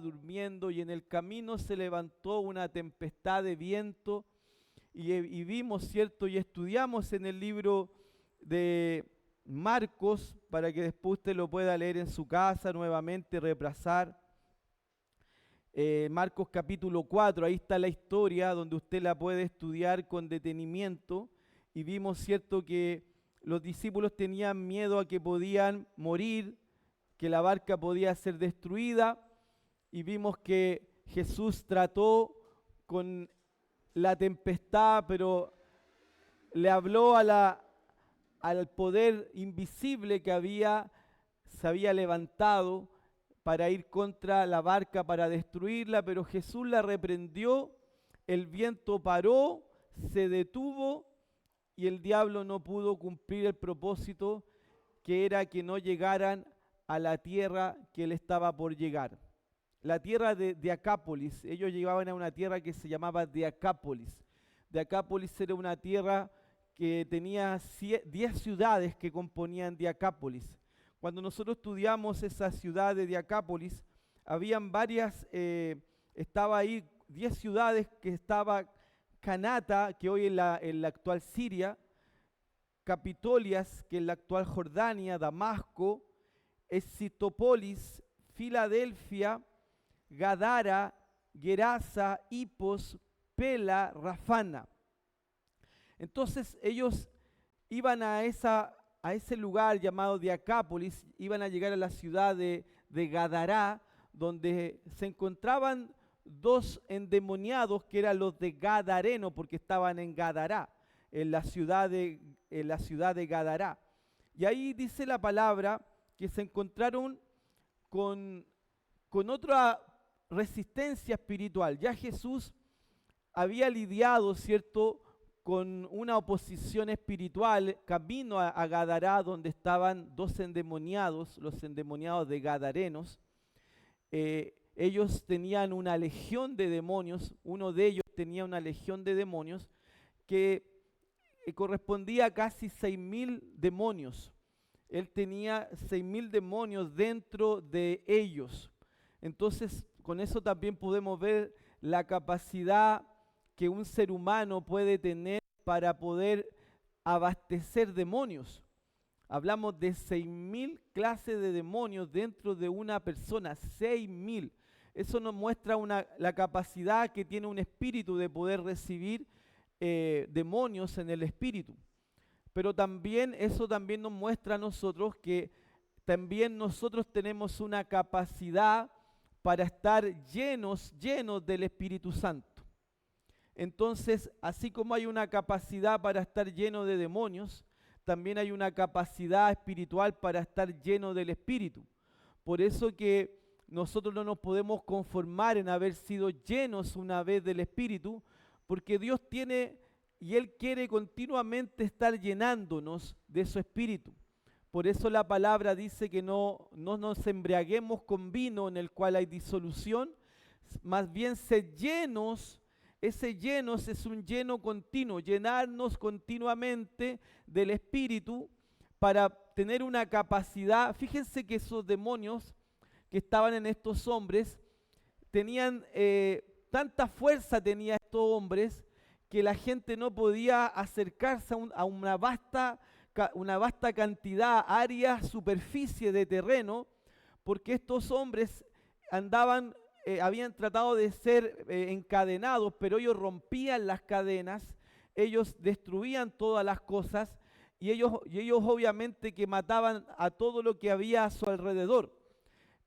durmiendo y en el camino se levantó una tempestad de viento y vimos, ¿cierto? Y estudiamos en el libro de Marcos para que después usted lo pueda leer en su casa nuevamente, repasar. Marcos capítulo 4, ahí está la historia donde usted la puede estudiar con detenimiento y vimos, ¿cierto?, que los discípulos tenían miedo a que podían morir, que la barca podía ser destruida y vimos que Jesús trató con la tempestad, pero le habló al poder invisible que se había levantado para ir contra la barca, para destruirla, pero Jesús la reprendió, el viento paró, se detuvo y el diablo no pudo cumplir el propósito que era que no llegaran a la tierra que él estaba por llegar. La tierra de Decápolis, ellos llegaban a una tierra que se llamaba Decápolis. Decápolis era una tierra que tenía 10 ciudades que componían Decápolis. Cuando nosotros estudiamos esa ciudad de Decápolis, habían varias, estaba ahí 10 ciudades que estaba Canata, que hoy es en la actual Siria, Capitolias, que es la actual Jordania, Damasco, Escitópolis, Filadelfia, Gadara, Gerasa, Hipos, Pela, Rafana. Entonces ellos iban a ese lugar llamado Decápolis, iban a llegar a la ciudad de Gadará, donde se encontraban dos endemoniados que eran los de Gadareno, porque estaban en Gadará, en la ciudad de Gadará. Y ahí dice la palabra que se encontraron con otra resistencia espiritual. Ya Jesús había lidiado, ¿cierto?, con una oposición espiritual camino a Gadará, donde estaban dos endemoniados, los endemoniados de Gadarenos. Ellos tenían una legión de demonios, uno de ellos tenía una legión de demonios que correspondía a casi 6.000 demonios. Él tenía 6.000 demonios dentro de ellos. Entonces, con eso también podemos ver la capacidad que un ser humano puede tener para poder abastecer demonios. Hablamos de 6.000 clases de demonios dentro de una persona, 6.000. Eso nos muestra la capacidad que tiene un espíritu de poder recibir demonios en el espíritu. Pero también eso también nos muestra a nosotros que también nosotros tenemos una capacidad para estar llenos del Espíritu Santo. Entonces, así como hay una capacidad para estar lleno de demonios, también hay una capacidad espiritual para estar lleno del Espíritu. Por eso que nosotros no nos podemos conformar en haber sido llenos una vez del Espíritu, porque Dios tiene y Él quiere continuamente estar llenándonos de su Espíritu. Por eso la palabra dice que no nos embriaguemos con vino en el cual hay disolución, más bien ser llenos. Ese llenos es un lleno continuo, llenarnos continuamente del Espíritu para tener una capacidad. Fíjense que esos demonios que estaban en estos hombres tenían tanta fuerza, tenía estos hombres, que la gente no podía acercarse a una vasta cantidad, área, superficie de terreno, porque estos hombres habían tratado de ser encadenados, pero ellos rompían las cadenas, ellos destruían todas las cosas y ellos obviamente que mataban a todo lo que había a su alrededor.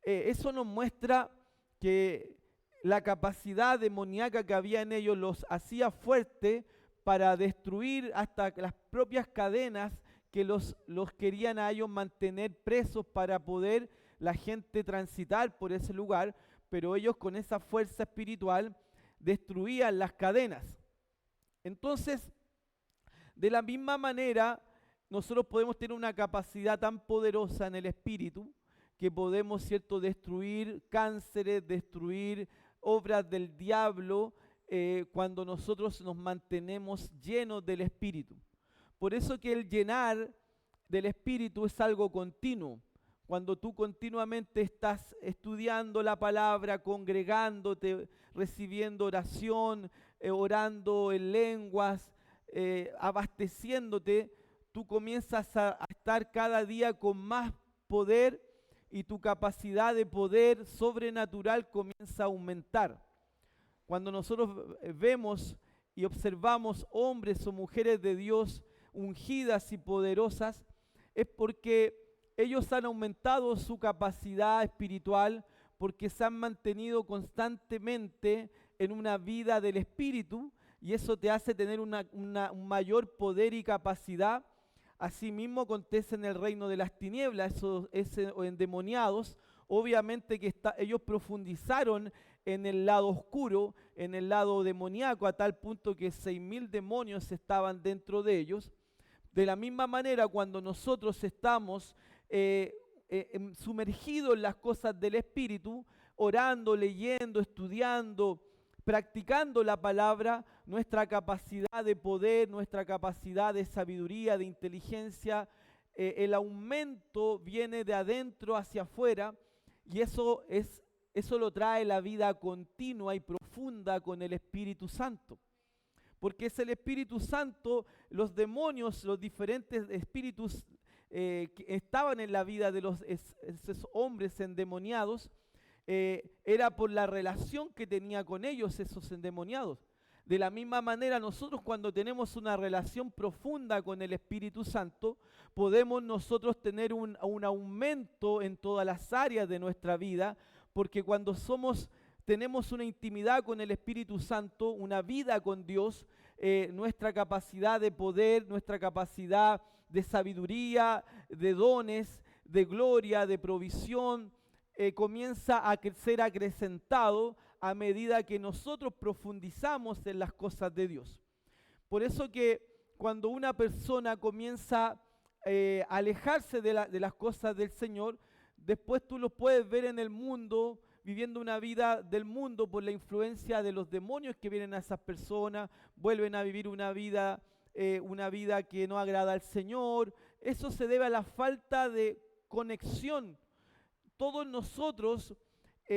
Eso nos muestra que la capacidad demoníaca que había en ellos los hacía fuertes para destruir hasta las propias cadenas que los querían a ellos mantener presos para poder la gente transitar por ese lugar, pero ellos con esa fuerza espiritual destruían las cadenas. Entonces, de la misma manera, nosotros podemos tener una capacidad tan poderosa en el espíritu que podemos, ¿cierto?, destruir cánceres, destruir obras del diablo cuando nosotros nos mantenemos llenos del espíritu. Por eso que el llenar del espíritu es algo continuo. cuando tú continuamente estás estudiando la palabra, congregándote, recibiendo oración, orando en lenguas, abasteciéndote, tú comienzas a estar cada día con más poder y tu capacidad de poder sobrenatural comienza a aumentar. Cuando nosotros vemos y observamos hombres o mujeres de Dios ungidas y poderosas, es porque ellos han aumentado su capacidad espiritual, porque se han mantenido constantemente en una vida del Espíritu, y eso te hace tener un mayor poder y capacidad. Asimismo acontece en el reino de las tinieblas, esos endemoniados, obviamente que ellos profundizaron en el lado oscuro, en el lado demoníaco, a tal punto que 6.000 demonios estaban dentro de ellos. De la misma manera, cuando nosotros estamos sumergidos en las cosas del Espíritu, orando, leyendo, estudiando, practicando la palabra, nuestra capacidad de poder, nuestra capacidad de sabiduría, de inteligencia, el aumento viene de adentro hacia afuera, y eso lo trae la vida continua y profunda con el Espíritu Santo. Porque es el Espíritu Santo, los demonios, los diferentes espíritus que estaban en la vida de esos hombres endemoniados, era por la relación que tenía con ellos esos endemoniados. De la misma manera, nosotros cuando tenemos una relación profunda con el Espíritu Santo, podemos nosotros tener un aumento en todas las áreas de nuestra vida, porque cuando tenemos una intimidad con el Espíritu Santo, una vida con Dios, nuestra capacidad de poder, nuestra capacidad de sabiduría, de dones, de gloria, de provisión, comienza a ser acrecentado a medida que nosotros profundizamos en las cosas de Dios. Por eso que cuando una persona comienza a alejarse de las cosas del Señor, después tú los puedes ver en el mundo, viviendo una vida del mundo por la influencia de los demonios que vienen a esas personas, vuelven a vivir una vida que no agrada al Señor. Eso se debe a la falta de conexión. Todos nosotros,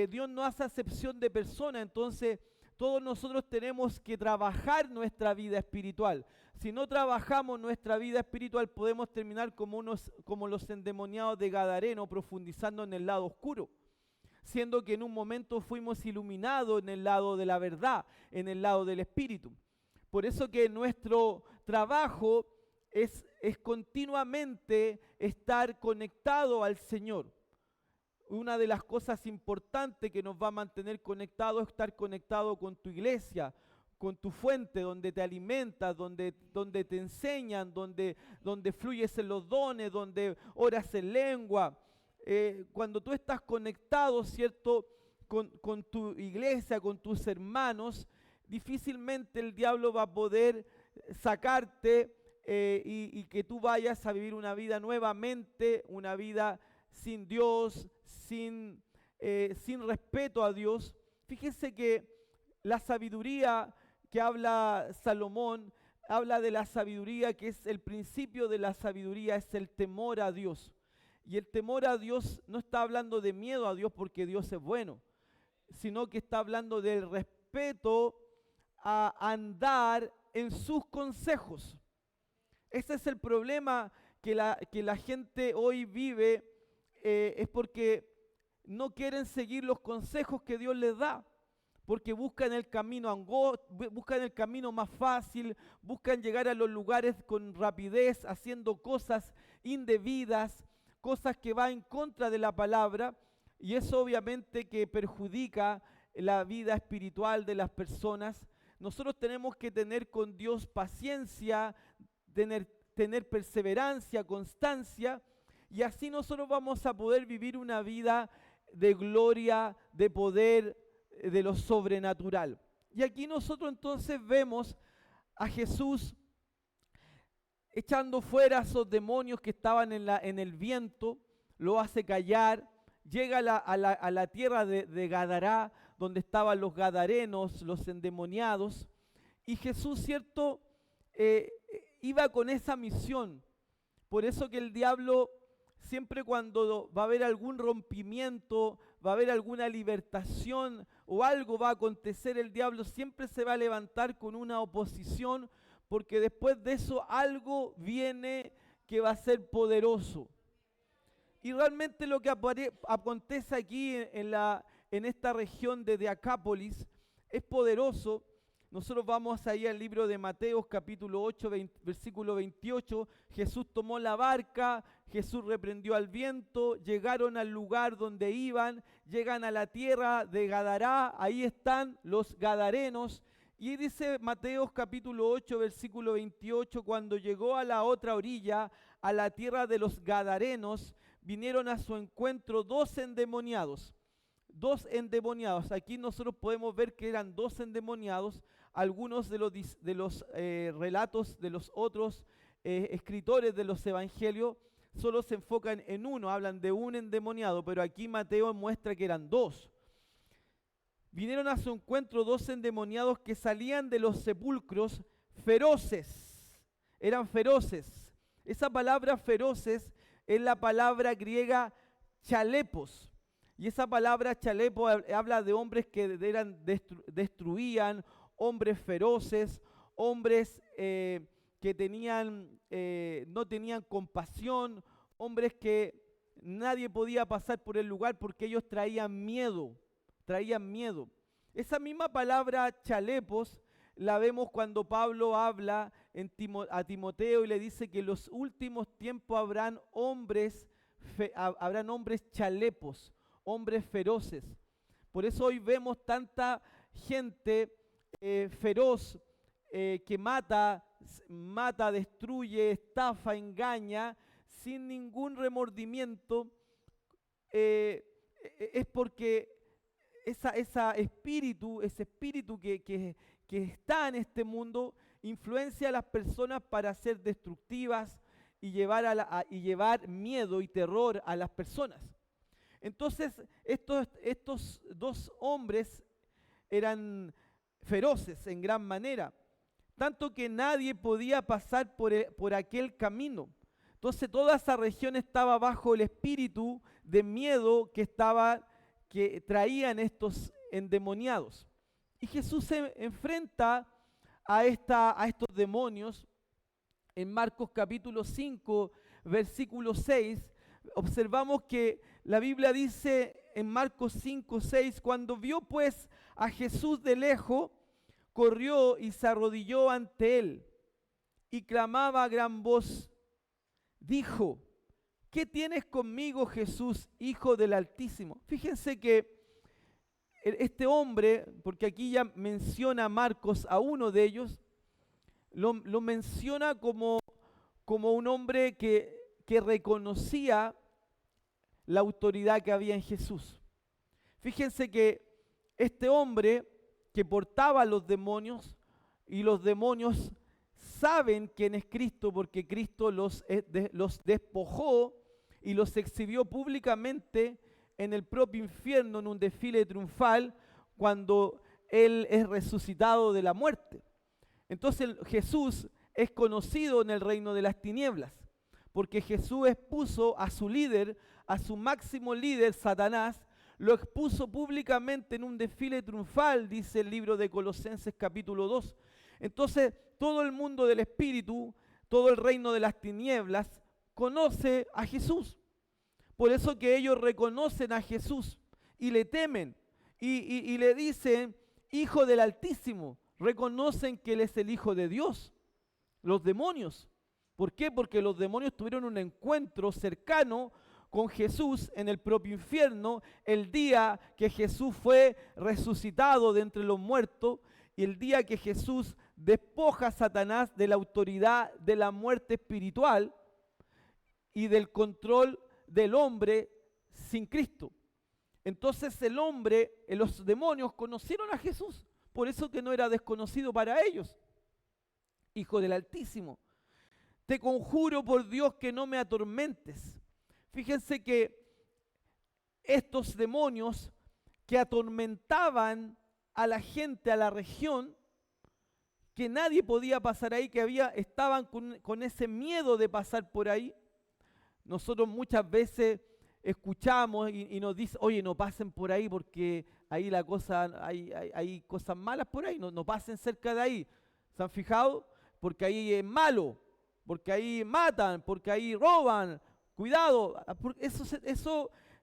Dios no hace acepción de personas, entonces todos nosotros tenemos que trabajar nuestra vida espiritual. Si no trabajamos nuestra vida espiritual, podemos terminar como los endemoniados de Gadareno, profundizando en el lado oscuro, siendo que en un momento fuimos iluminados en el lado de la verdad, en el lado del Espíritu. Por eso que nuestro trabajo es continuamente estar conectado al Señor. Una de las cosas importantes que nos va a mantener conectados es estar conectado con tu iglesia, con tu fuente, donde te alimentas, donde te enseñan, donde fluyes en los dones, donde oras en lengua. Cuando tú estás conectado, ¿cierto?, con tu iglesia, con tus hermanos, difícilmente el diablo va a poder sacarte y que tú vayas a vivir una vida nuevamente, una vida sin Dios, sin respeto a Dios. Fíjense que la sabiduría que habla Salomón, habla de la sabiduría que es el principio de la sabiduría, es el temor a Dios. Y el temor a Dios no está hablando de miedo a Dios porque Dios es bueno, sino que está hablando del respeto a andar en sus consejos. Ese es el problema que la gente hoy vive, es porque no quieren seguir los consejos que Dios les da, porque buscan el camino angosto, buscan el camino más fácil, buscan llegar a los lugares con rapidez, haciendo cosas indebidas, cosas que van en contra de la palabra, y eso obviamente que perjudica la vida espiritual de las personas. Nosotros tenemos que tener con Dios paciencia, tener perseverancia, constancia, y así nosotros vamos a poder vivir una vida de gloria, de poder, de lo sobrenatural. Y aquí nosotros entonces vemos a Jesús echando fuera a esos demonios que estaban en el viento, lo hace callar, llega a la tierra de Gadará, donde estaban los gadarenos, los endemoniados, y Jesús, ¿cierto?, iba con esa misión. Por eso que el diablo siempre cuando va a haber algún rompimiento, va a haber alguna libertación o algo va a acontecer, el diablo siempre se va a levantar con una oposición, porque después de eso algo viene que va a ser poderoso. Y realmente lo que acontece aquí en esta región de Decápolis es poderoso. Nosotros vamos ahí al libro de Mateo, capítulo 8, versículo 28. Jesús tomó la barca, Jesús reprendió al viento, llegaron al lugar donde iban, llegan a la tierra de Gadará, ahí están los gadarenos. Y dice Mateo capítulo 8, versículo 28, cuando llegó a la otra orilla, a la tierra de los gadarenos, vinieron a su encuentro dos endemoniados. Dos endemoniados. Aquí nosotros podemos ver que eran dos endemoniados. Algunos de los relatos de los otros escritores de los evangelios solo se enfocan en uno, hablan de un endemoniado, pero aquí Mateo muestra que eran dos. Vinieron a su encuentro dos endemoniados que salían de los sepulcros feroces. Eran feroces. Esa palabra feroces es la palabra griega chalepos. Y esa palabra chalepo habla de hombres que destruían, hombres feroces, hombres que no tenían compasión, hombres que nadie podía pasar por el lugar porque ellos traían miedo. Esa misma palabra chalepos la vemos cuando Pablo habla a Timoteo y le dice que en los últimos tiempos habrán hombres chalepos, hombres feroces. Por eso hoy vemos tanta gente feroz que mata, destruye, estafa, engaña, sin ningún remordimiento. Es porque ese espíritu que está en este mundo influencia a las personas para ser destructivas y llevar miedo y terror a las personas. Entonces, estos dos hombres eran feroces en gran manera, tanto que nadie podía pasar por aquel camino. Entonces, toda esa región estaba bajo el espíritu de miedo que traían estos endemoniados. Y Jesús se enfrenta a estos demonios en Marcos capítulo 5, versículo 6. Observamos que la Biblia dice en Marcos 5, 6, cuando vio pues a Jesús de lejos, corrió y se arrodilló ante él y clamaba a gran voz, dijo, ¿qué tienes conmigo, Jesús, Hijo del Altísimo? Fíjense que este hombre, porque aquí ya menciona Marcos a uno de ellos, lo menciona como un hombre que reconocía la autoridad que había en Jesús. Fíjense que este hombre que portaba a los demonios, y los demonios saben quién es Cristo porque Cristo los despojó y los exhibió públicamente en el propio infierno en un desfile triunfal cuando Él es resucitado de la muerte. Entonces Jesús es conocido en el reino de las tinieblas, porque Jesús expuso a su líder, a su máximo líder, Satanás, lo expuso públicamente en un desfile triunfal, dice el libro de Colosenses capítulo 2. Entonces todo el mundo del espíritu, todo el reino de las tinieblas, conoce a Jesús. Por eso que ellos reconocen a Jesús y le temen y le dicen, Hijo del Altísimo. Reconocen que Él es el Hijo de Dios. Los demonios. ¿Por qué? Porque los demonios tuvieron un encuentro cercano con Jesús en el propio infierno el día que Jesús fue resucitado de entre los muertos y el día que Jesús despoja a Satanás de la autoridad de la muerte espiritual y del control del hombre sin Cristo. Entonces los demonios conocieron a Jesús, por eso que no era desconocido para ellos. Hijo del Altísimo, te conjuro por Dios que no me atormentes. Fíjense que estos demonios que atormentaban a la gente, a la región, que nadie podía pasar ahí, estaban con ese miedo de pasar por ahí, nosotros muchas veces escuchamos y nos dice, oye, no pasen por ahí porque ahí la cosa, hay cosas malas por ahí, no pasen cerca de ahí. ¿Se han fijado? Porque ahí es malo, porque ahí matan, porque ahí roban. Cuidado,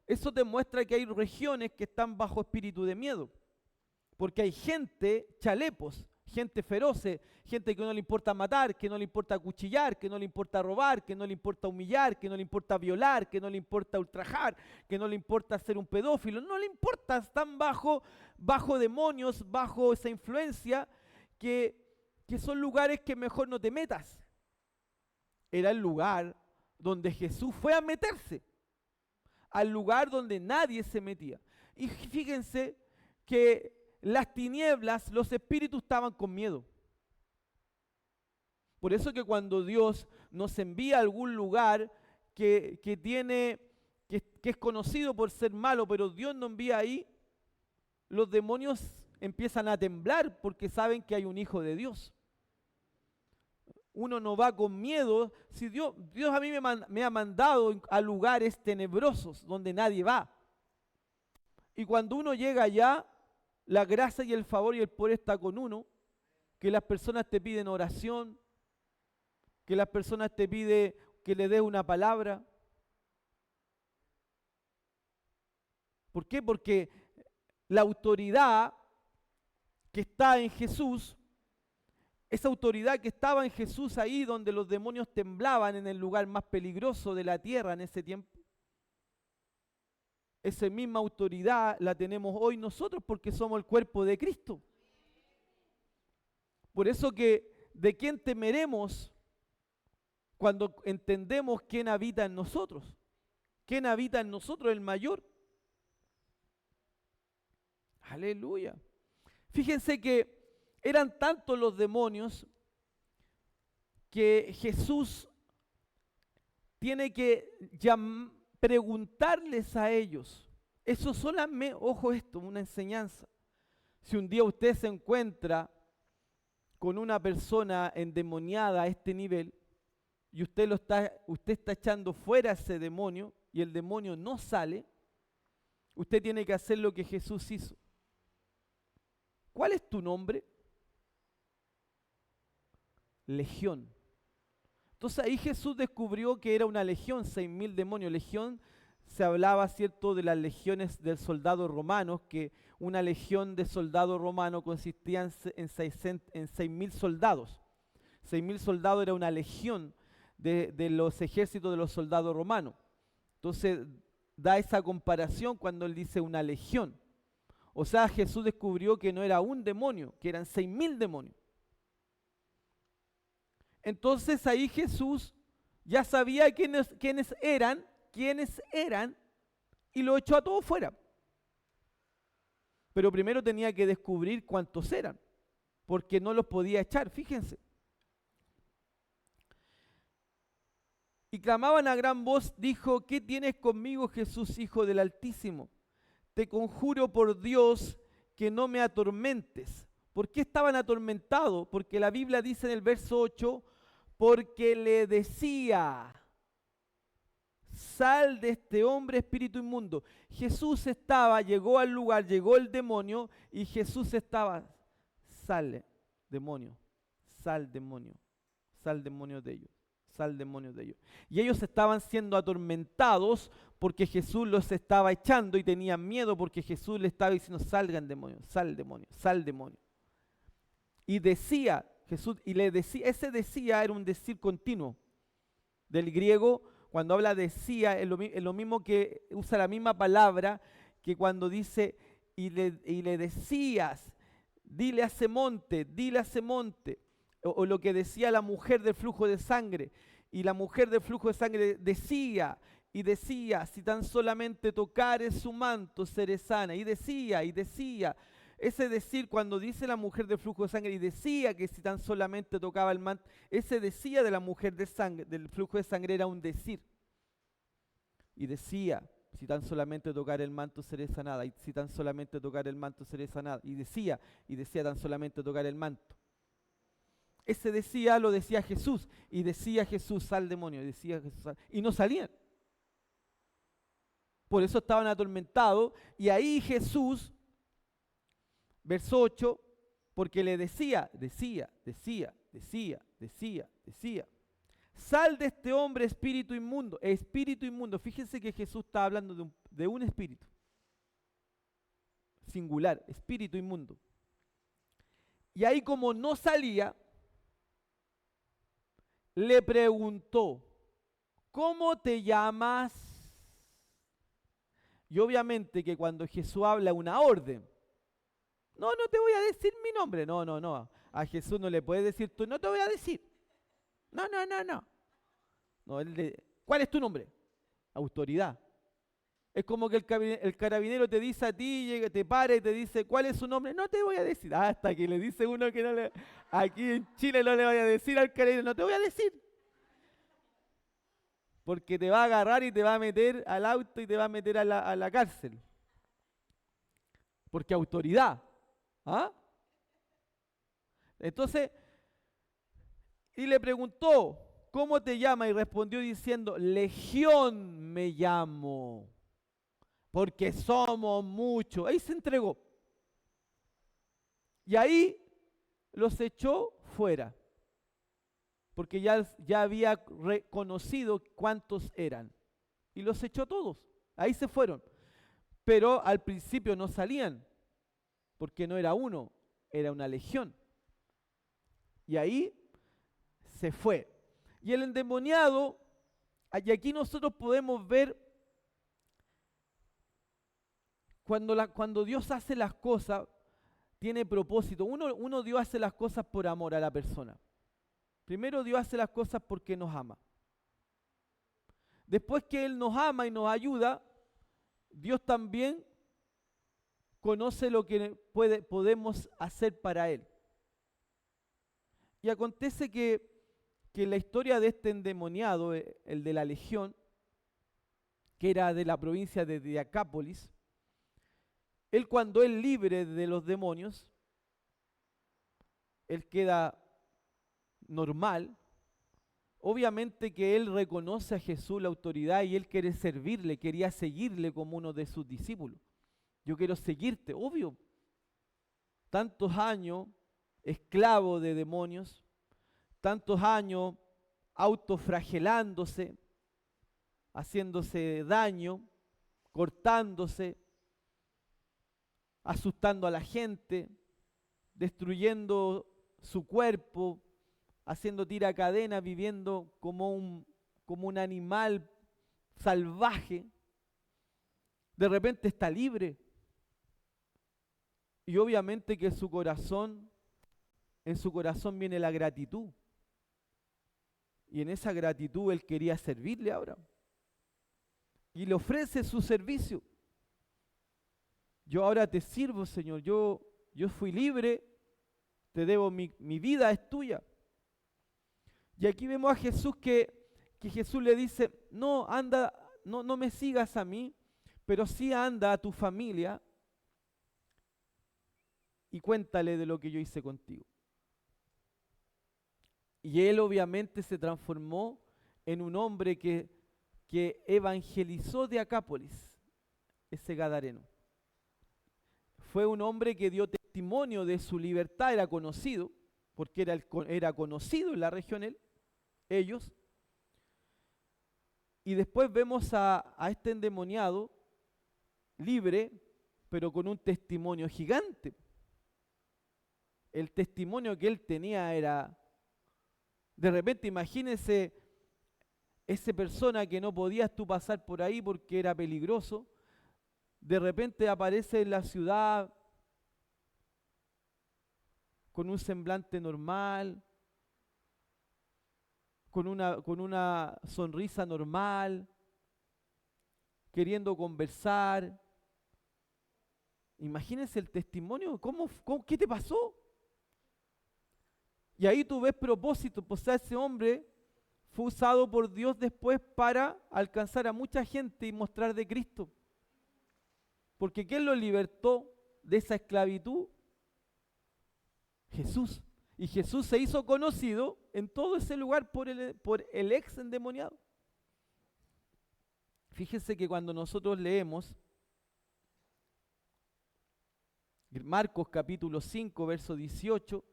eso demuestra que hay regiones que están bajo espíritu de miedo. Porque hay gente, chalepos, gente feroces, gente que no le importa matar, que no le importa acuchillar, que no le importa robar, que no le importa humillar, que no le importa violar, que no le importa ultrajar, que no le importa ser un pedófilo, no le importa, están bajo demonios, bajo esa influencia, que son lugares que mejor no te metas. Era el lugar donde Jesús fue a meterse, al lugar donde nadie se metía. Y fíjense que las tinieblas, los espíritus estaban con miedo. Por eso que cuando Dios nos envía a algún lugar que es conocido por ser malo, pero Dios nos envía ahí, los demonios empiezan a temblar porque saben que hay un hijo de Dios. Uno no va con miedo. Si Dios a mí me ha mandado a lugares tenebrosos donde nadie va. Y cuando uno llega allá, la gracia y el favor y el poder está con uno, que las personas te piden oración, que las personas te piden que le des una palabra. ¿Por qué? Porque la autoridad que está en Jesús, esa autoridad que estaba en Jesús ahí donde los demonios temblaban en el lugar más peligroso de la tierra en ese tiempo, esa misma autoridad la tenemos hoy nosotros porque somos el cuerpo de Cristo. Por eso que ¿de quién temeremos cuando entendemos quién habita en nosotros? ¿Quién habita en nosotros? El mayor. Aleluya. Fíjense que eran tantos los demonios que Jesús tiene que preguntarles a ellos. Eso solamente, ojo esto, una enseñanza. Si un día usted se encuentra con una persona endemoniada a este nivel y usted está echando fuera a ese demonio y el demonio no sale, usted tiene que hacer lo que Jesús hizo. ¿Cuál es tu nombre? Legión. Entonces ahí Jesús descubrió que era una legión, 6.000 demonios. Legión se hablaba, ¿cierto?, de las legiones del soldado romano, que una legión de soldado romano consistía en 6.000 soldados. 6.000 soldados era una legión de los ejércitos de los soldados romanos. Entonces da esa comparación cuando él dice una legión. O sea, Jesús descubrió que no era un demonio, que eran 6.000 demonios. Entonces ahí Jesús ya sabía quiénes eran, y lo echó a todos fuera. Pero primero tenía que descubrir cuántos eran, porque no los podía echar, fíjense. Y clamaban a gran voz, dijo, ¿qué tienes conmigo, Jesús, Hijo del Altísimo? Te conjuro por Dios que no me atormentes. ¿Por qué estaban atormentados? Porque la Biblia dice en el verso 8, porque le decía, sal de este hombre espíritu inmundo. Jesús llegó al lugar, llegó el demonio y Jesús estaba, sal demonio, sal demonio, sal demonio de ellos, sal demonio de ellos. Y ellos estaban siendo atormentados porque Jesús los estaba echando y tenían miedo porque Jesús les estaba diciendo, salgan demonios, sal demonio, sal demonio. Y decía Jesús, y le decía, ese decía era un decir continuo. Del griego, cuando habla decía, es lo mismo que usa la misma palabra que cuando dice, y le decías, dile a ese monte, o lo que decía la mujer del flujo de sangre. Y la mujer del flujo de sangre decía, si tan solamente tocare su manto, seré sana. Y decía, ese decir, cuando dice la mujer del flujo de sangre, y decía que si tan solamente tocaba el manto, ese decía de la mujer del flujo de sangre era un decir. Y decía, si tan solamente tocar el manto seré sanada, y si tan solamente tocar el manto seré sanada. Y decía tan solamente tocar el manto. Ese decía lo decía Jesús, y decía Jesús, sal demonio, decía Jesús, y no salían. por eso estaban atormentados. Y ahí Jesús, verso 8, porque le decía, sal de este hombre, espíritu inmundo. Espíritu inmundo. Fíjense que Jesús está hablando de un espíritu. Singular, espíritu inmundo. Y ahí como no salía, le preguntó, ¿cómo te llamas? Y obviamente que cuando Jesús habla una orden, no te voy a decir mi nombre. No. A Jesús no le puedes decir tú, no te voy a decir. No. No, ¿cuál es tu nombre? Autoridad. Es como que el carabinero te dice a ti, llega, te para y te dice, ¿cuál es su nombre? No te voy a decir. Hasta que le dice uno que no le... Aquí en Chile no le vaya a decir al carabinero, no te voy a decir. Porque te va a agarrar y te va a meter al auto y te va a meter a la cárcel. Porque autoridad. ¿Ah? Entonces, y le preguntó, ¿cómo te llamas? Y respondió diciendo, Legión me llamo, porque somos muchos. Ahí se entregó. Y ahí los echó fuera, porque ya había reconocido cuántos eran. Y los echó todos. Ahí se fueron. Pero al principio no salían, porque no era uno, era una legión. Y ahí se fue. Y el endemoniado, y aquí nosotros podemos ver cuando Dios hace las cosas, tiene propósito. Uno Dios hace las cosas por amor a la persona. Primero Dios hace las cosas porque nos ama. Después que Él nos ama y nos ayuda, Dios también conoce lo que podemos hacer para Él. Y acontece que la historia de este endemoniado, el de la legión, que era de la provincia de Decápolis, él cuando es libre de los demonios, él queda normal. Obviamente que él reconoce a Jesús la autoridad y él quiere servirle, quería seguirle como uno de sus discípulos. Yo quiero seguirte, obvio. Tantos años esclavo de demonios, tantos años autoflagelándose, haciéndose daño, cortándose, asustando a la gente, destruyendo su cuerpo, haciendo tiracadenas, viviendo como un animal salvaje. De repente está libre. Y obviamente que en su corazón viene la gratitud. Y en esa gratitud él quería servirle ahora. Y le ofrece su servicio. Yo ahora te sirvo, Señor. Yo fui libre. Te debo mi vida, es tuya. Y aquí vemos a Jesús que Jesús le dice, no, anda, no me sigas a mí, pero sí anda a tu familia y cuéntale de lo que yo hice contigo. Y él obviamente se transformó en un hombre que evangelizó Decápolis, ese gadareno. Fue un hombre que dio testimonio de su libertad, era conocido, porque era conocido en la región ellos. Y después vemos a este endemoniado libre, pero con un testimonio gigante. El testimonio que él tenía era, de repente imagínense, esa persona que no podías tú pasar por ahí porque era peligroso, de repente aparece en la ciudad con un semblante normal, con una sonrisa normal, queriendo conversar. Imagínense el testimonio, ¿qué te pasó? Y ahí tú ves propósito, pues ese hombre fue usado por Dios después para alcanzar a mucha gente y mostrar de Cristo. Porque ¿quién lo libertó de esa esclavitud? Jesús. Y Jesús se hizo conocido en todo ese lugar por el ex endemoniado. Fíjense que cuando nosotros leemos Marcos capítulo 5, verso 18,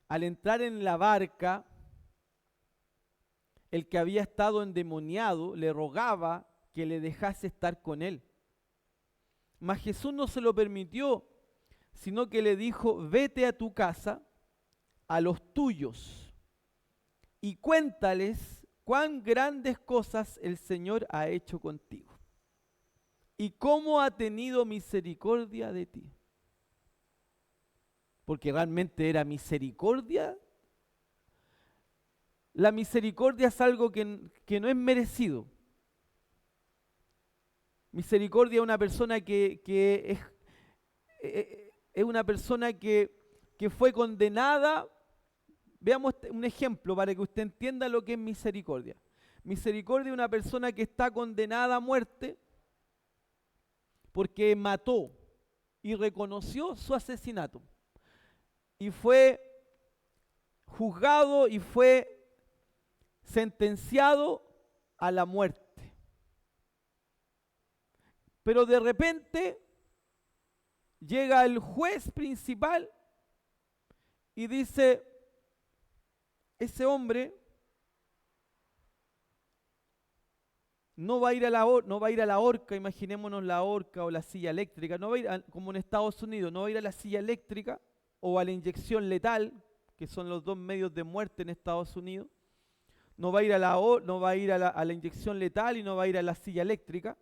al entrar en la barca, el que había estado endemoniado le rogaba que le dejase estar con él. Mas Jesús no se lo permitió, sino que le dijo: vete a tu casa, a los tuyos, y cuéntales cuán grandes cosas el Señor ha hecho contigo, y cómo ha tenido misericordia de ti. Porque realmente era misericordia. La misericordia es algo que no es merecido. Misericordia es una persona que es una persona que fue condenada. Veamos un ejemplo para que usted entienda lo que es misericordia. Misericordia es una persona que está condenada a muerte porque mató y reconoció su asesinato. Y fue juzgado y fue sentenciado a la muerte. Pero de repente llega el juez principal y dice: ese hombre no va a ir a la horca, imaginémonos la horca o la silla eléctrica, no va a ir como en Estados Unidos, no va a ir a la silla eléctrica o a la inyección letal, que son los dos medios de muerte en Estados Unidos. No va a ir a la inyección letal y no va a ir a la silla eléctrica.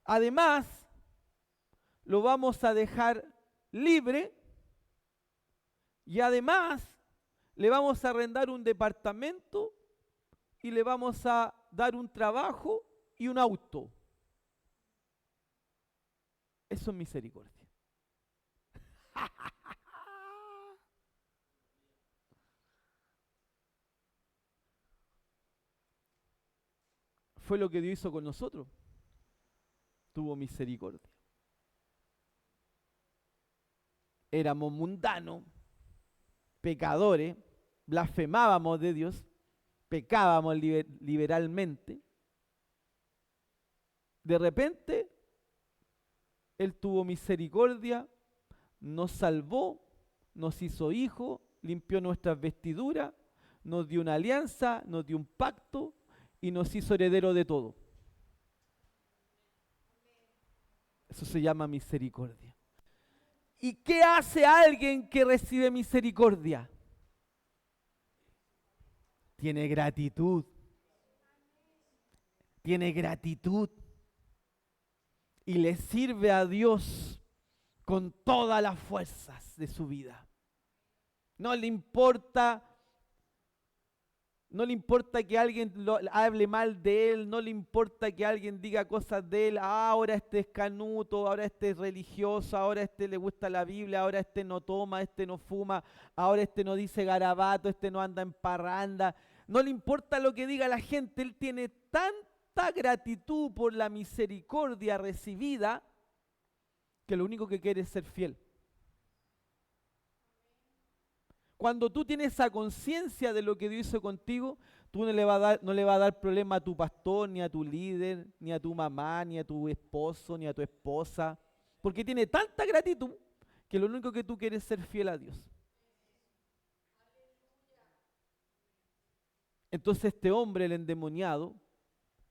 Además, lo vamos a dejar libre y además le vamos a arrendar un departamento y le vamos a dar un trabajo y un auto. Eso es misericordia. Fue lo que Dios hizo con nosotros. Tuvo misericordia. Éramos mundanos, pecadores, blasfemábamos de Dios, pecábamos liberalmente. De repente, Él tuvo misericordia, nos salvó, nos hizo hijos, limpió nuestras vestiduras, nos dio una alianza, nos dio un pacto y nos hizo heredero de todo. Eso se llama misericordia. ¿Y qué hace alguien que recibe misericordia? Tiene gratitud. Tiene gratitud. Y le sirve a Dios con todas las fuerzas de su vida. No le importa que alguien hable mal de él, no le importa que alguien diga cosas de él. Ahora este es canuto, ahora este es religioso, ahora este le gusta la Biblia, ahora este no toma, este no fuma, ahora este no dice garabato, este no anda en parranda. No le importa lo que diga la gente, él tiene tanta gratitud por la misericordia recibida que lo único que quiere es ser fiel. Cuando tú tienes esa conciencia de lo que Dios hizo contigo, tú no le vas a dar problema a tu pastor, ni a tu líder, ni a tu mamá, ni a tu esposo, ni a tu esposa, porque tiene tanta gratitud que lo único que tú quieres es ser fiel a Dios. Entonces este hombre, el endemoniado,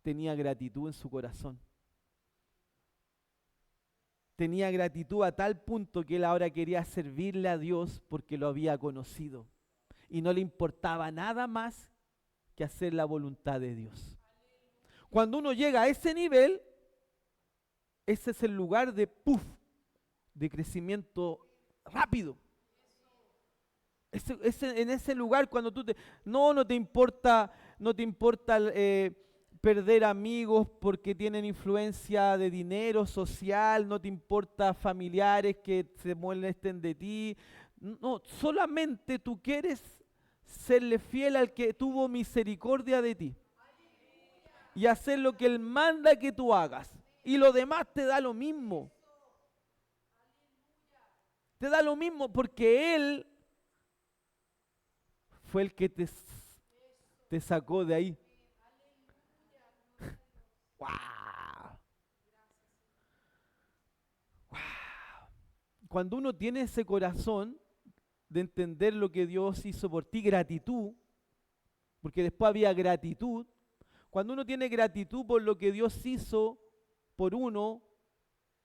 tenía gratitud en su corazón. Tenía gratitud a tal punto que él ahora quería servirle a Dios porque lo había conocido. Y no le importaba nada más que hacer la voluntad de Dios. Cuando uno llega a ese nivel, ese es el lugar de crecimiento rápido. En ese lugar cuando tú no te importa perder amigos porque tienen influencia de dinero social, no te importa familiares que se molesten de ti. No, solamente tú quieres serle fiel al que tuvo misericordia de ti y hacer lo que Él manda que tú hagas, y lo demás te da lo mismo. Te da lo mismo porque Él fue el que te sacó de ahí. ¡Wow! ¡Wow! Cuando uno tiene ese corazón de entender lo que Dios hizo por ti, gratitud, porque después había gratitud. Cuando uno tiene gratitud por lo que Dios hizo por uno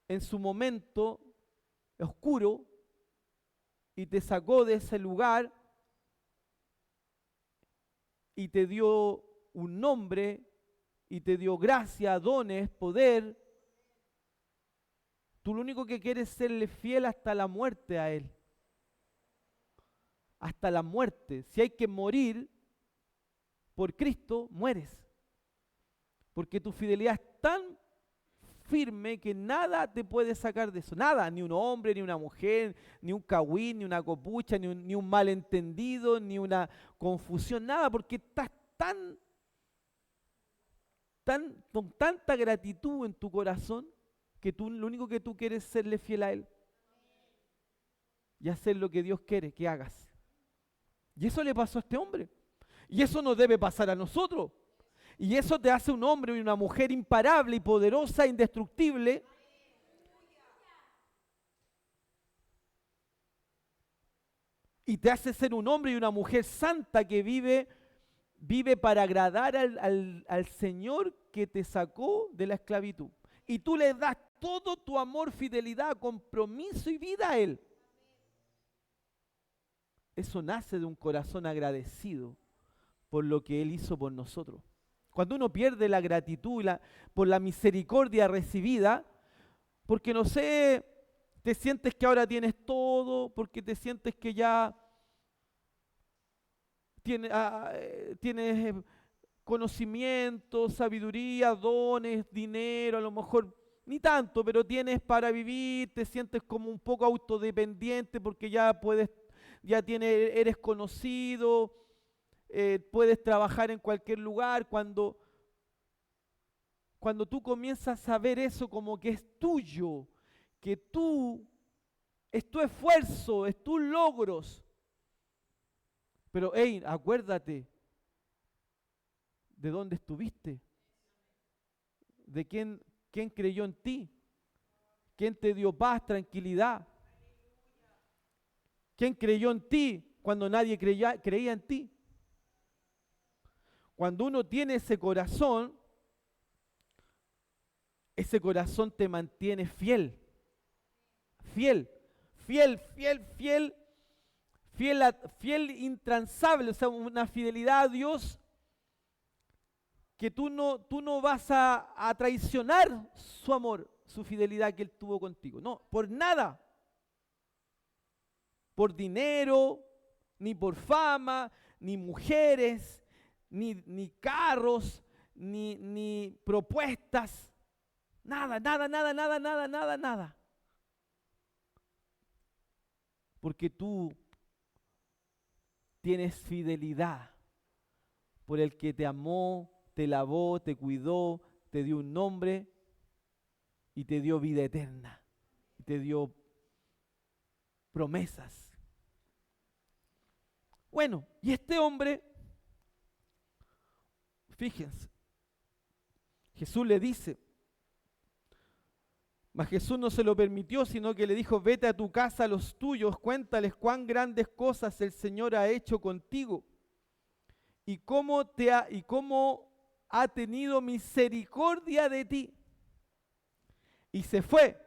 en su momento oscuro y te sacó de ese lugar y te dio un nombre y te dio gracia, dones, poder, tú lo único que quieres es serle fiel hasta la muerte a Él. Hasta la muerte. Si hay que morir por Cristo, mueres. Porque tu fidelidad es tan firme que nada te puede sacar de eso. Nada, ni un hombre, ni una mujer, ni un cagüín, ni una copucha, ni un malentendido, ni una confusión, nada, porque estás con tanta gratitud en tu corazón que tú lo único que tú quieres es serle fiel a Él y hacer lo que Dios quiere que hagas. Y eso le pasó a este hombre. Y eso nos debe pasar a nosotros. Y eso te hace un hombre y una mujer imparable y poderosa, indestructible. Y te hace ser un hombre y una mujer santa que vive para agradar al Señor que te sacó de la esclavitud. Y tú le das todo tu amor, fidelidad, compromiso y vida a Él. Eso nace de un corazón agradecido por lo que Él hizo por nosotros. Cuando uno pierde la gratitud por la misericordia recibida, porque no sé, te sientes que ahora tienes todo, porque te sientes que ya tienes conocimiento, sabiduría, dones, dinero, a lo mejor ni tanto, pero tienes para vivir, te sientes como un poco autodependiente porque eres conocido, puedes trabajar en cualquier lugar. Cuando tú comienzas a ver eso como que es tuyo, que es tu esfuerzo, es tus logros. Pero hey, acuérdate de dónde estuviste, de quién creyó en ti, quién te dio paz, tranquilidad, quién creyó en ti cuando nadie creía en ti. Cuando uno tiene ese corazón te mantiene fiel, intransable, o sea, una fidelidad a Dios que tú no vas a traicionar su amor, su fidelidad que Él tuvo contigo. No, por nada. Por dinero, ni por fama, ni mujeres, ni carros, ni propuestas, nada. Porque tú tienes fidelidad por el que te amó, te lavó, te cuidó, te dio un nombre y te dio vida eterna, y te dio promesas. Bueno, y este hombre, fíjense, Jesús le dice, mas Jesús no se lo permitió, sino que le dijo, vete a tu casa a los tuyos, cuéntales cuán grandes cosas el Señor ha hecho contigo y cómo ha tenido misericordia de ti. Y se fue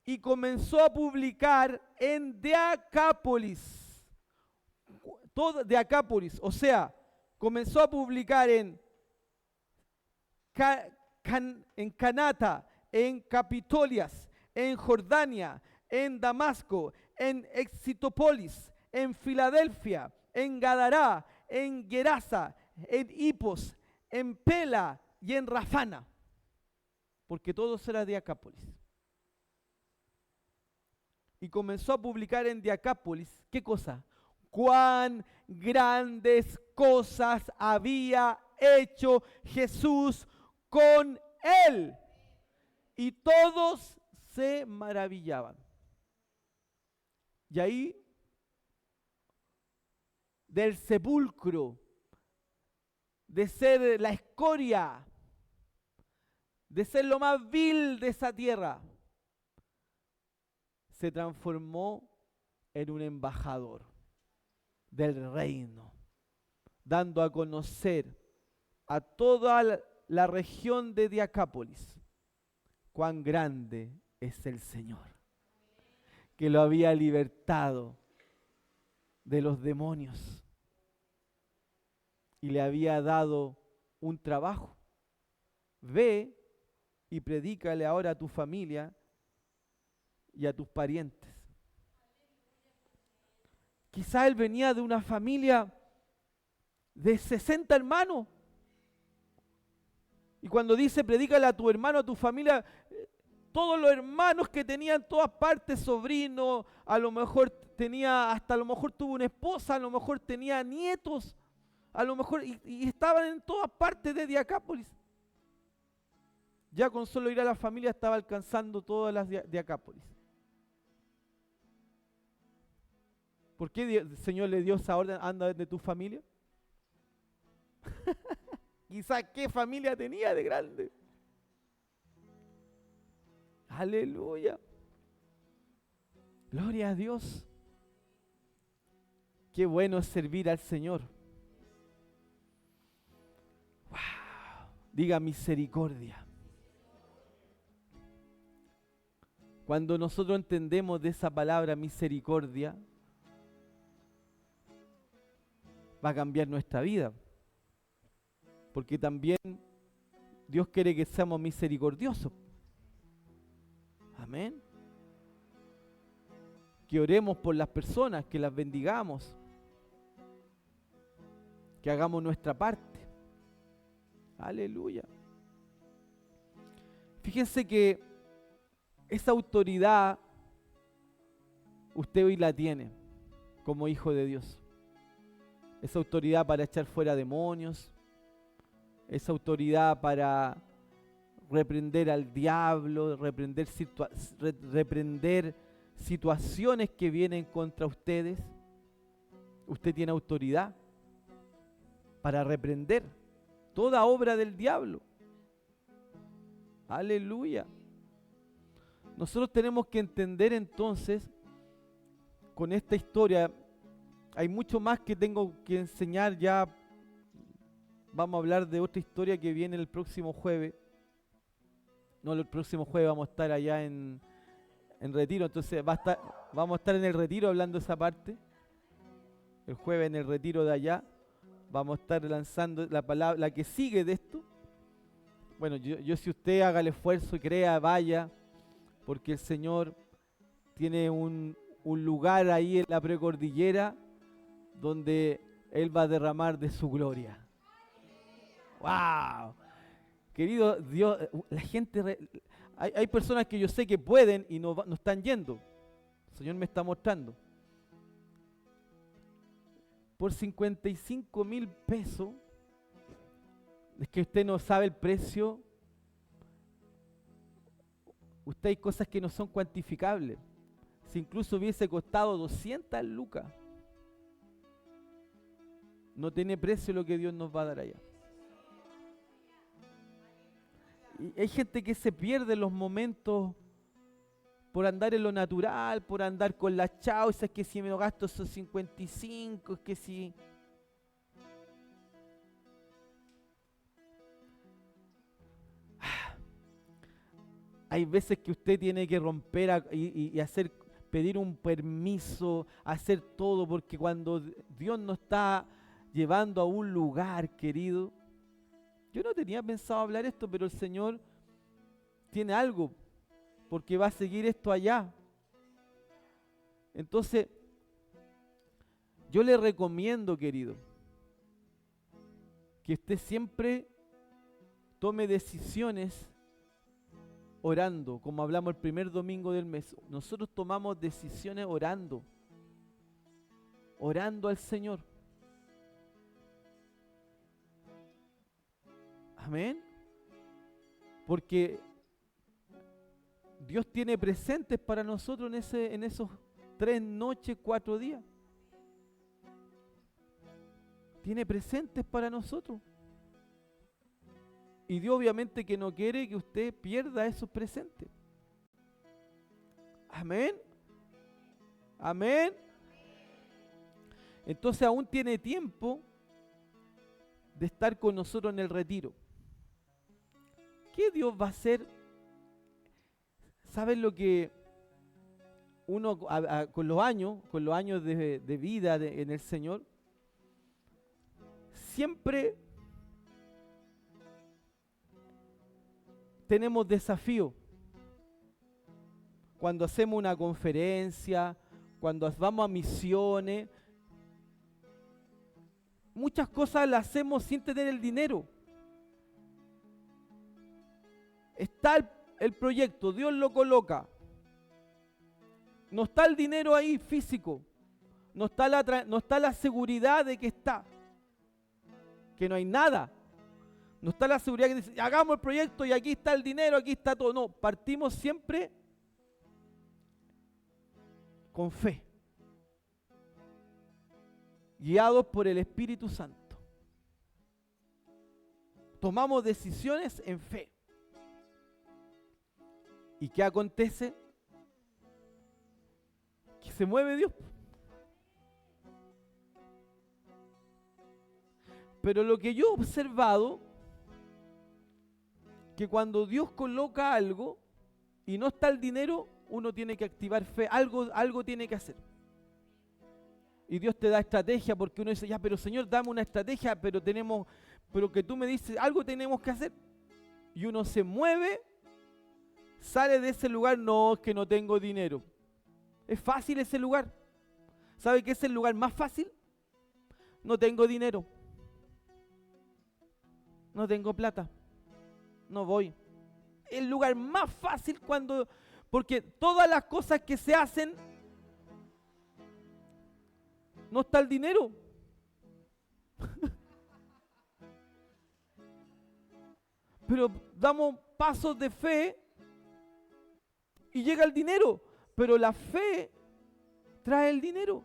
y comenzó a publicar en Decápolis, o sea, comenzó a publicar en Canata, en Capitolias, en Jordania, en Damasco, en Exitopolis, en Filadelfia, en Gadará, en Gerasa, en Hipos, en Pela y en Rafana, porque todo era Decápolis. Y comenzó a publicar en Decápolis, ¿qué cosa? Cuán grandes cosas había hecho Jesús con él. Y todos se maravillaban. Y ahí, del sepulcro, de ser la escoria, de ser lo más vil de esa tierra, se transformó en un embajador del reino, dando a conocer a toda la región de Decápolis cuán grande es el Señor, que lo había libertado de los demonios y le había dado un trabajo. Ve y predícale ahora a tu familia y a tus parientes. Quizá él venía de una familia de 60 hermanos. Y cuando dice predícale a tu hermano, a tu familia, todos los hermanos que tenía en todas partes, sobrinos, a lo mejor tenía, hasta a lo mejor tuvo una esposa, a lo mejor tenía nietos, a lo mejor, y estaban en todas partes de Decápolis. Ya con solo ir a la familia estaba alcanzando todas las Decápolis. ¿Por qué el Señor le dio esa orden? Anda de tu familia. Quizás qué familia tenía de grande. Aleluya. Gloria a Dios. Qué bueno es servir al Señor. Wow. Diga misericordia. Cuando nosotros entendemos de esa palabra misericordia, va a cambiar nuestra vida. Porque también Dios quiere que seamos misericordiosos. Amén. Que oremos por las personas, que las bendigamos, que hagamos nuestra parte. Aleluya. Fíjense que esa autoridad usted hoy la tiene como hijo de Dios. Esa autoridad para echar fuera demonios, esa autoridad para reprender al diablo, reprender situaciones que vienen contra ustedes. Usted tiene autoridad para reprender toda obra del diablo. Aleluya. Nosotros tenemos que entender entonces, con esta historia, hay mucho más que tengo que enseñar ya. Vamos a hablar de otra historia que viene el próximo jueves. No, el próximo jueves vamos a estar allá en retiro, entonces vamos a estar en el retiro hablando de esa parte. El jueves en el retiro de allá vamos a estar lanzando la palabra, la que sigue de esto. Bueno, yo si usted haga el esfuerzo y crea, vaya, porque el Señor tiene un lugar ahí en la precordillera donde Él va a derramar de su gloria. ¡Wow! Querido Dios, la gente, hay personas que yo sé que pueden y no están yendo. El Señor me está mostrando. Por 55,000 pesos, es que usted no sabe el precio. Usted hay cosas que no son cuantificables. Si incluso hubiese costado 200 lucas, no tiene precio lo que Dios nos va a dar allá. Y hay gente que se pierde los momentos por andar en lo natural, por andar con las chausas, que si me gasto esos 55, es que si... Hay veces que usted tiene que romper y pedir un permiso, hacer todo, porque cuando Dios nos está llevando a un lugar, querido, yo no tenía pensado hablar esto, pero el Señor tiene algo, porque va a seguir esto allá. Entonces, yo le recomiendo, querido, que usted siempre tome decisiones orando, como hablamos el primer domingo del mes. Nosotros tomamos decisiones orando al Señor. Amén. Porque Dios tiene presentes para nosotros en esos 3 noches, 4 días. Tiene presentes para nosotros. Y Dios obviamente que no quiere que usted pierda esos presentes. Amén. Amén. Entonces aún tiene tiempo de estar con nosotros en el retiro. ¿Qué Dios va a hacer? ¿Saben lo que uno con los años de vida en el Señor, siempre tenemos desafío? Cuando hacemos una conferencia, cuando vamos a misiones, muchas cosas las hacemos sin tener el dinero. Está el proyecto, Dios lo coloca. No está el dinero ahí físico. No está la seguridad de que está. Que no hay nada. No está la seguridad que dice, hagamos el proyecto y aquí está el dinero, aquí está todo. No, partimos siempre con fe, guiados por el Espíritu Santo. Tomamos decisiones en fe. ¿Y qué acontece? Que se mueve Dios. Pero lo que yo he observado, que cuando Dios coloca algo y no está el dinero, uno tiene que activar fe, algo tiene que hacer. Y Dios te da estrategia porque uno dice, ya, pero Señor, dame una estrategia, pero que tú me dices, algo tenemos que hacer. Y uno se mueve, sale de ese lugar, no, es que no tengo dinero. Es fácil ese lugar. ¿Sabe qué es el lugar más fácil? No tengo dinero. No tengo plata. No voy. El lugar más fácil porque todas las cosas que se hacen, no está el dinero. Pero damos pasos de fe y llega el dinero. Pero la fe trae el dinero.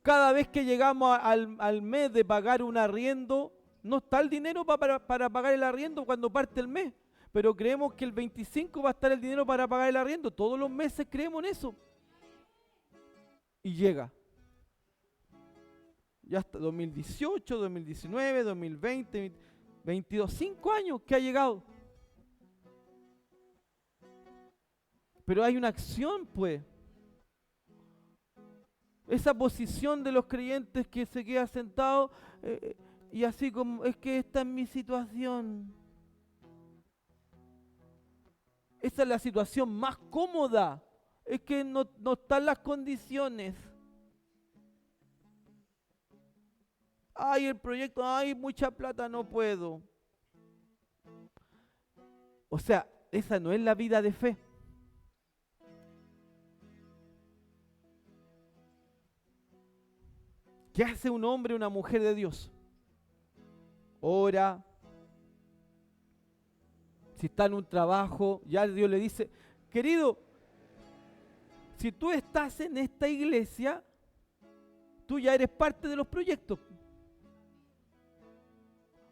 Cada vez que llegamos al mes de pagar un arriendo, no está el dinero para pagar el arriendo cuando parte el mes. Pero creemos que el 25 va a estar el dinero para pagar el arriendo. Todos los meses creemos en eso. Y llega. Ya hasta 2018, 2019, 2020, 2022, 5 años que ha llegado. Pero hay una acción, pues. Esa posición de los creyentes que se queda sentado y así como, es que esta es mi situación. Esa es la situación más cómoda. Es que no están las condiciones. Ay, el proyecto, ay, mucha plata, no puedo. O sea, esa no es la vida de fe. ¿Qué hace un hombre o una mujer de Dios? Ora. Si está en un trabajo, ya Dios le dice, querido, si tú estás en esta iglesia, tú ya eres parte de los proyectos.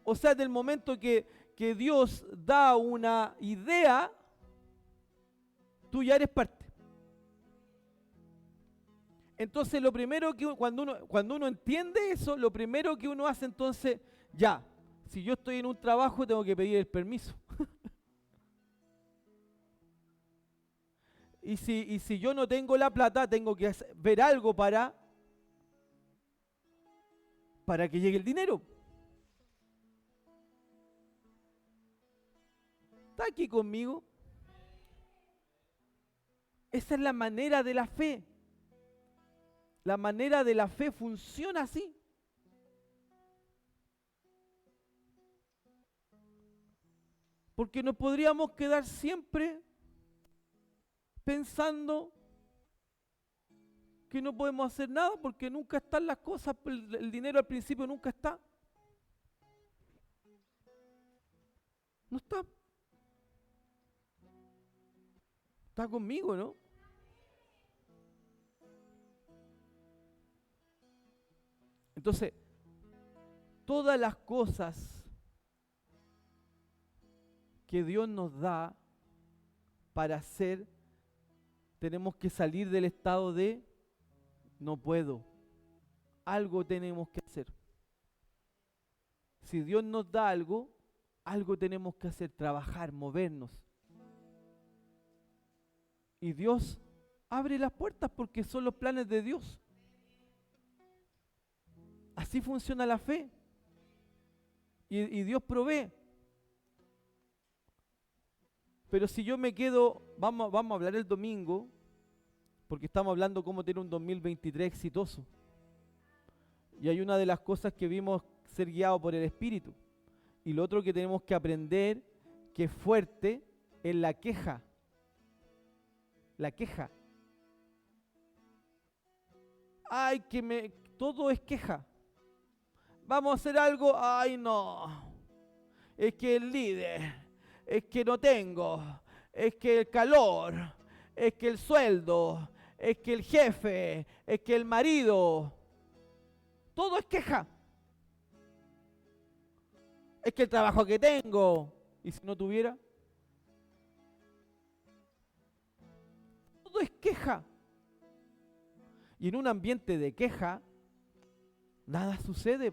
O sea, del momento que Dios da una idea, tú ya eres parte. Entonces lo primero que cuando uno entiende eso, lo primero que uno hace entonces, ya, si yo estoy en un trabajo tengo que pedir el permiso. y si yo no tengo la plata, tengo que ver algo para que llegue el dinero. ¿Está aquí conmigo? Esa es la manera de la fe. La manera de la fe funciona así. Porque no podríamos quedar siempre pensando que no podemos hacer nada porque nunca están las cosas, el dinero al principio nunca está. No está. ¿Está conmigo, no? Entonces, todas las cosas que Dios nos da para hacer, tenemos que salir del estado de no puedo. Algo tenemos que hacer. Si Dios nos da algo, algo tenemos que hacer, trabajar, movernos. Y Dios abre las puertas porque son los planes de Dios. Así funciona la fe. Y Dios provee. Pero si yo me quedo, vamos a hablar el domingo, porque estamos hablando cómo tener un 2023 exitoso. Y hay una de las cosas que vimos ser guiado por el Espíritu. Y lo otro que tenemos que aprender, que es fuerte, es la queja. La queja. Ay, todo es queja. Vamos a hacer algo, ay no. Es que el líder, es que no tengo, es que el calor, es que el sueldo, es que el jefe, es que el marido. Todo es queja. Es que el trabajo que tengo, ¿y si no tuviera? Todo es queja. Y en un ambiente de queja, nada sucede.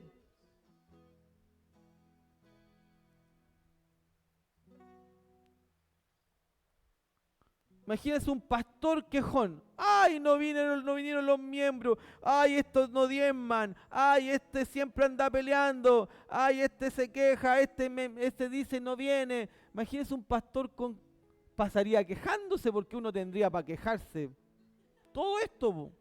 Imagínense un pastor quejón. Ay, no vinieron los miembros. Ay, estos no diezman. Ay, este siempre anda peleando. Ay, este se queja. Este dice no viene. Imagínense un pastor pasaría quejándose porque uno tendría para quejarse. Todo esto, po.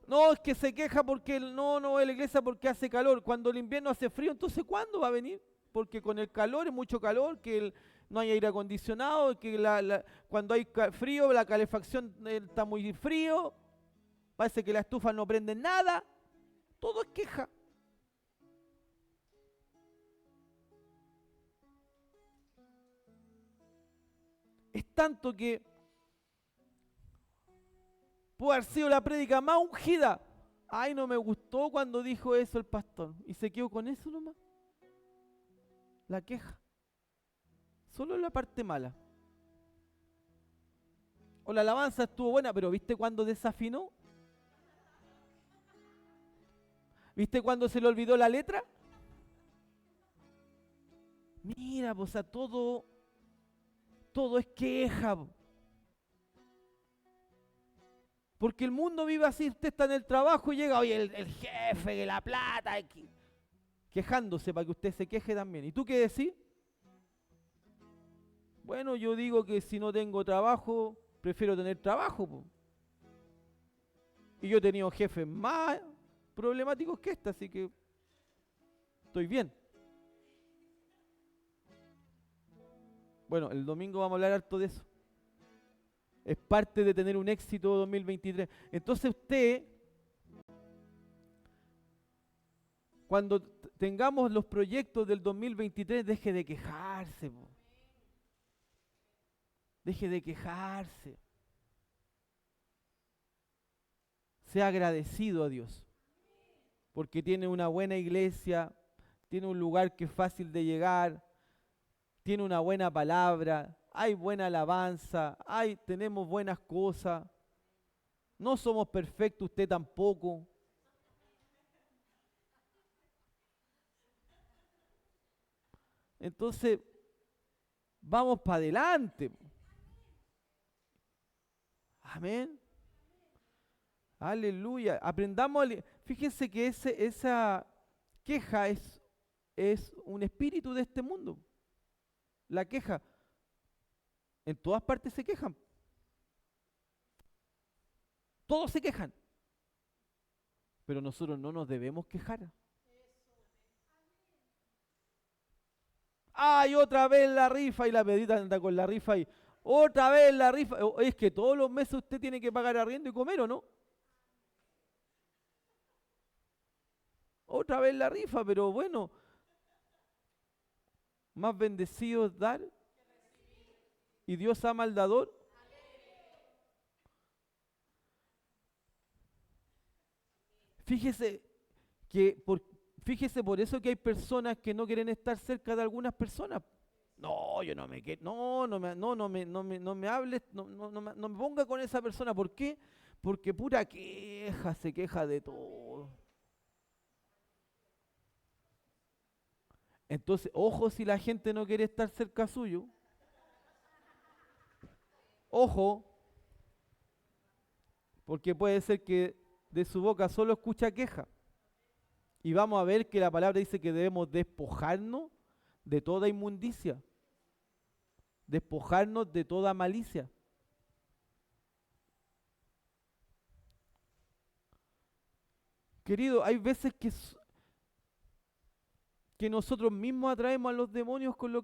No, es que se queja porque no va a la iglesia porque hace calor. Cuando el invierno hace frío, entonces ¿cuándo va a venir? Porque con el calor es mucho calor, que no hay aire acondicionado, que cuando hay frío la calefacción está muy frío, parece que la estufa no prende nada, todo es queja. Es tanto que puede haber sido la prédica más ungida. Ay, no me gustó cuando dijo eso el pastor. Y se quedó con eso nomás. La queja. Solo la parte mala. O la alabanza estuvo buena, pero ¿viste cuando desafinó? ¿Viste cuando se le olvidó la letra? Mira, pues a todo es queja. Porque el mundo vive así, usted está en el trabajo y llega, oye, el jefe, de la plata, quejándose para que usted se queje también. ¿Y tú qué decís? Bueno, yo digo que si no tengo trabajo, prefiero tener trabajo, po. Y yo he tenido jefes más problemáticos que este, así que estoy bien. Bueno, el domingo vamos a hablar harto de eso. Es parte de tener un éxito 2023. Entonces usted, cuando tengamos los proyectos del 2023, deje de quejarse. Po. Deje de quejarse. Sea agradecido a Dios. Porque tiene una buena iglesia, tiene un lugar que es fácil de llegar, tiene una buena palabra, hay buena alabanza, tenemos buenas cosas. No somos perfectos, usted tampoco. Entonces, vamos para adelante. Amén. Aleluya. Aprendamos. Fíjense que esa queja es un espíritu de este mundo. La queja. En todas partes se quejan. Todos se quejan. Pero nosotros no nos debemos quejar. Ay, otra vez la rifa y la pedita anda con la rifa y otra vez la rifa. Es que todos los meses usted tiene que pagar arriendo y comer, ¿o no? Otra vez la rifa, pero bueno, Más bendecido es dar y Dios ama al dador. Fíjese que fíjese por eso que hay personas que no quieren estar cerca de algunas personas. No, yo no me quiero, no me hables, no me ponga con esa persona. ¿Por qué? Porque pura queja, se queja de todo. Entonces, ojo si la gente no quiere estar cerca suyo. Ojo, porque puede ser que de su boca solo escucha queja. Y vamos a ver que la palabra dice que debemos despojarnos de toda inmundicia, despojarnos de toda malicia. Querido, hay veces que nosotros mismos atraemos a los demonios con lo que